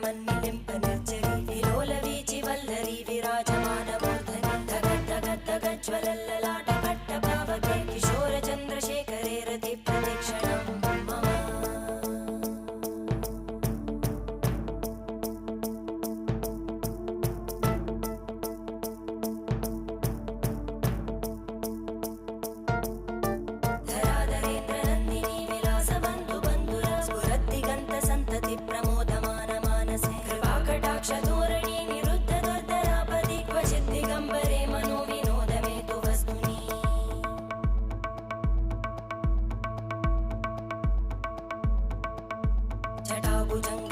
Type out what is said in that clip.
मन्निलिम्प निर्जरी विलोलवीचि वल्लरी विराजमानमूर्धनि धगद्धगद्धगज्ज्वलल्ललाटपट्टपावके किशोरचन्द्रशेखरे रतिप्रदक्षिणं मम धराधरेन्द्रनन्दिनी विलासबन्धु बन्धुर स्फुरद्दिगन्तसन्तति प्रमोदमान मानसे कृपाकटाक्षधोरणी निरुद्ध दुर्धरापदि क्वचित् दिगम्बरे मनो विनोदमेतु वस्तुनि जटाभुजङ्ग